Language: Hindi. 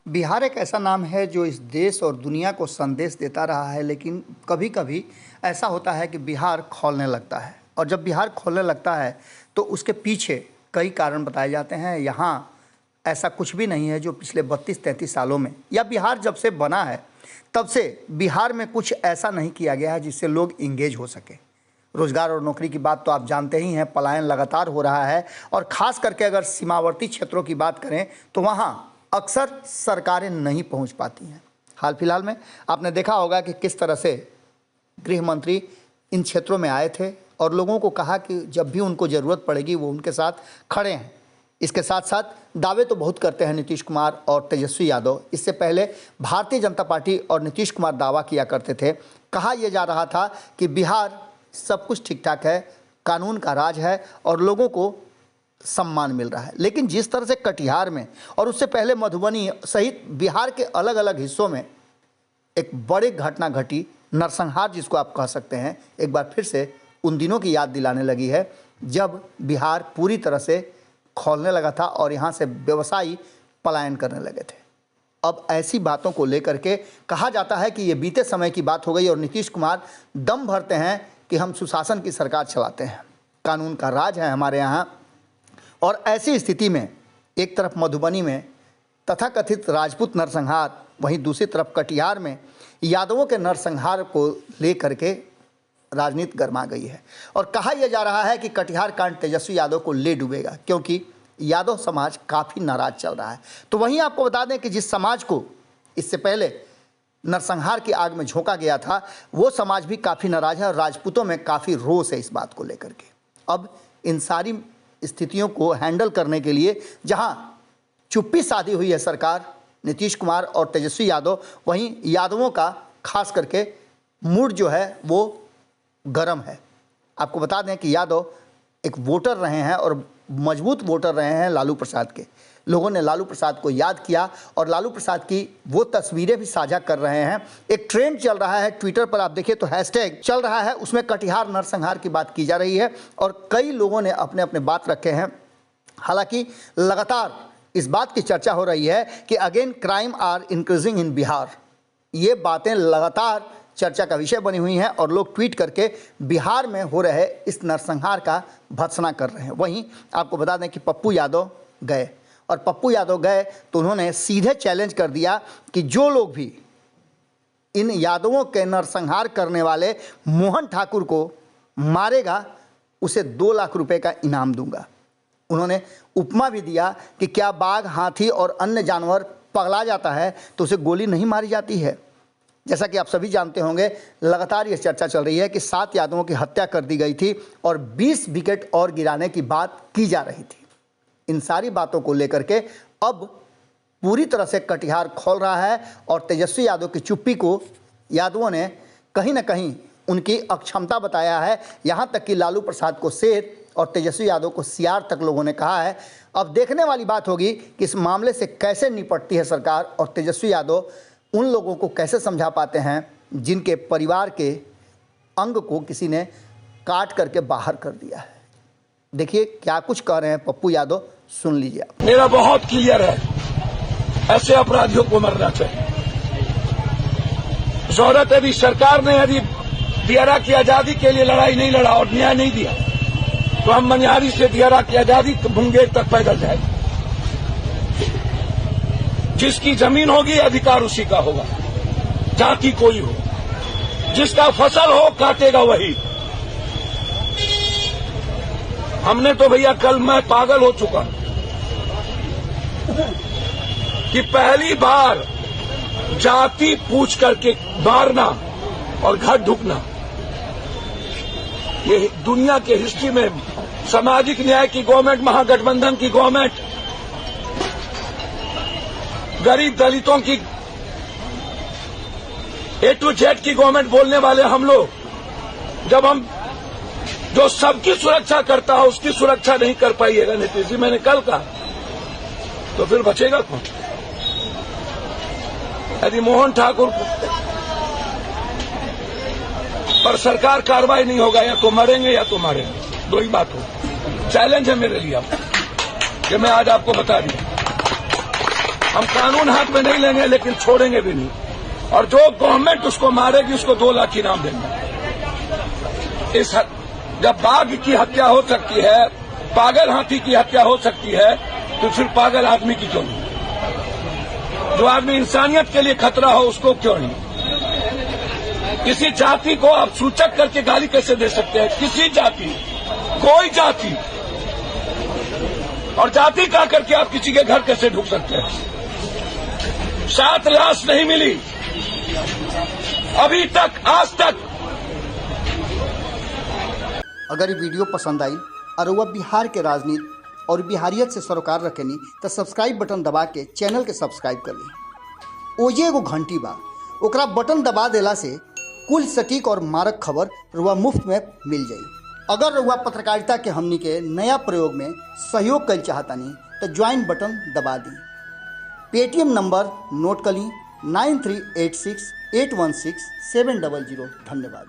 बिहार एक ऐसा नाम है जो इस देश और दुनिया को संदेश देता रहा है, लेकिन कभी कभी ऐसा होता है कि बिहार खौलने लगता है। और जब बिहार खौलने लगता है तो उसके पीछे कई कारण बताए जाते हैं। यहाँ ऐसा कुछ भी नहीं है जो पिछले 32-33 सालों में या बिहार जब से बना है तब से बिहार में कुछ ऐसा नहीं किया गया है जिससे लोग इंगेज हो सके। रोज़गार और नौकरी की बात तो आप जानते ही हैं, पलायन लगातार हो रहा है। और ख़ास करके अगर सीमावर्ती क्षेत्रों की बात करें तो वहाँ अक्सर सरकारें नहीं पहुँच पाती हैं। हाल फिलहाल में आपने देखा होगा कि किस तरह से गृह मंत्री इन क्षेत्रों में आए थे और लोगों को कहा कि जब भी उनको ज़रूरत पड़ेगी वो उनके साथ खड़े हैं। इसके साथ साथ दावे तो बहुत करते हैं नीतीश कुमार और तेजस्वी यादव। इससे पहले भारतीय जनता पार्टी और नीतीश कुमार दावा किया करते थे। कहा यह जा रहा था कि बिहार सब कुछ ठीक ठाक है, कानून का राज है और लोगों को सम्मान मिल रहा है। लेकिन जिस तरह से कटिहार में और उससे पहले मधुबनी सहित बिहार के अलग अलग हिस्सों में एक बड़ी घटना घटी, नरसंहार जिसको आप कह सकते हैं, एक बार फिर से उन दिनों की याद दिलाने लगी है जब बिहार पूरी तरह से खौलने लगा था और यहाँ से व्यवसायी पलायन करने लगे थे। अब ऐसी बातों को लेकर के कहा जाता है कि ये बीते समय की बात हो गई और नीतीश कुमार दम भरते हैं कि हम सुशासन की सरकार चलाते हैं, कानून का राज है हमारे यहाँ। और ऐसी स्थिति में एक तरफ मधुबनी में तथाकथित राजपूत नरसंहार, वहीं दूसरी तरफ कटिहार में यादवों के नरसंहार को लेकर के राजनीति गर्मा गई है। और कहा यह जा रहा है कि कटिहार कांड तेजस्वी यादव को ले डूबेगा, क्योंकि यादव समाज काफ़ी नाराज चल रहा है। तो वहीं आपको बता दें कि जिस समाज को इससे पहले नरसंहार की आग में झोंका गया था वो समाज भी काफ़ी नाराज है और राजपूतों में काफ़ी रोष है इस बात को लेकर के। अब इन सारी स्थितियों को हैंडल करने के लिए जहां चुप्पी साधी हुई है सरकार, नीतीश कुमार और तेजस्वी यादव, वहीं यादवों का खास करके मूड जो है वो गर्म है। आपको बता दें कि यादव एक वोटर रहे हैं और मजबूत वोटर रहे हैं लालू प्रसाद के। लोगों ने लालू प्रसाद को याद किया और लालू प्रसाद की वो तस्वीरें भी साझा कर रहे हैं। एक ट्रेंड चल रहा है ट्विटर पर, आप देखिए तो हैशटैग चल रहा है, उसमें कटिहार नरसंहार की बात की जा रही है और कई लोगों ने अपने अपने बात रखे हैं। हालांकि लगातार इस बात की चर्चा हो रही है कि again crime are increasing in Bihar. ये बातें लगातार चर्चा का विषय बनी हुई हैं और लोग ट्वीट करके बिहार में हो रहे इस नरसंहार का भर्त्सना कर रहे हैं। वहीं आपको बता दें कि पप्पू यादव गए और पप्पू यादव गए तो उन्होंने सीधे चैलेंज कर दिया कि जो लोग भी इन यादवों के नरसंहार करने वाले मोहन ठाकुर को मारेगा उसे 2 लाख रुपए का इनाम दूंगा। उन्होंने उपमा भी दिया कि क्या बाघ, हाथी और अन्य जानवर पगला जाता है तो उसे गोली नहीं मारी जाती है। जैसा कि आप सभी जानते होंगे, लगातार ये चर्चा चल रही है कि 7 यादवों की हत्या कर दी गई थी और 20 विकेट और गिराने की बात की जा रही थी। इन सारी बातों को लेकर के अब पूरी तरह से कटिहार खोल रहा है और तेजस्वी यादव की चुप्पी को यादवों ने कहीं ना कहीं उनकी अक्षमता बताया है। यहाँ तक कि लालू प्रसाद को शेर और तेजस्वी यादव को सियार तक लोगों ने कहा है। अब देखने वाली बात होगी कि इस मामले से कैसे निपटती है सरकार और तेजस्वी यादव उन लोगों को कैसे समझा पाते हैं जिनके परिवार के अंग को किसी ने काट करके बाहर कर दिया है। देखिए क्या कुछ कह रहे हैं पप्पू यादव, सुन लीजिए आप। मेरा बहुत क्लियर है, ऐसे अपराधियों को मरना चाहिए। जरूरत यदि सरकार ने यदि दियारा की आजादी के लिए लड़ाई नहीं लड़ा और न्याय नहीं दिया तो हम मनिहारी से दियारा की आजादी मुंगेर तक पैदल जाएंगे। जिसकी जमीन होगी अधिकार उसी का होगा, जाति कोई हो। जिसका फसल हो काटेगा वही। हमने तो भैया कल मैं पागल हो चुका कि पहली बार जाति पूछ करके मारना और घर ढुकना, ये दुनिया के हिस्ट्री में सामाजिक न्याय की गवर्नमेंट, महागठबंधन की गवर्नमेंट, गरीब दलितों की A to Z की गवर्नमेंट बोलने वाले हम लोग, जब हम जो सबकी सुरक्षा करता है उसकी सुरक्षा नहीं कर पाइएगा नीतीश जी, मैंने कल कहा, तो फिर बचेगा कौन? यदि मोहन ठाकुर पर सरकार कार्रवाई नहीं होगा, या तो मरेंगे या तो मारेंगे, 2 ही बात हो। चैलेंज है मेरे लिए कि मैं आज आपको बता दिया। हम कानून हाथ में नहीं लेंगे, लेकिन छोड़ेंगे भी नहीं। और जो गवर्नमेंट उसको मारेगी उसको 2 लाख इनाम देंगे। जब बाघ की हत्या हो सकती है, पागल हाथी की हत्या हो सकती है, तो फिर पागल आदमी की क्यों नहीं? जो आदमी इंसानियत के लिए खतरा हो उसको क्यों नहीं? किसी जाति को आप सूचक करके गाली कैसे दे सकते हैं? किसी जाति, कोई जाति, और जाति का करके आप किसी के घर कैसे ढुक सकते हैं? 7 लाश नहीं मिली अभी तक, आज तक। अगर ये वीडियो पसंद आई और वह बिहार के राजनीति और बिहारियत से सरोकार रखेनी तो सब्सक्राइब बटन दबा के चैनल के सब्सक्राइब कर ली। ओजे एगो घंटी बा, ओकरा बटन दबा देला से कुल सटीक और मारक खबर रुआ मुफ्त में मिल जाई। अगर रुआ पत्रकारिता के हमनी के नया प्रयोग में सहयोग कर चाहतानी तो ज्वाइन बटन दबा दी। पेटीएम नंबर नोट कर ली 9386816700। धन्यवाद।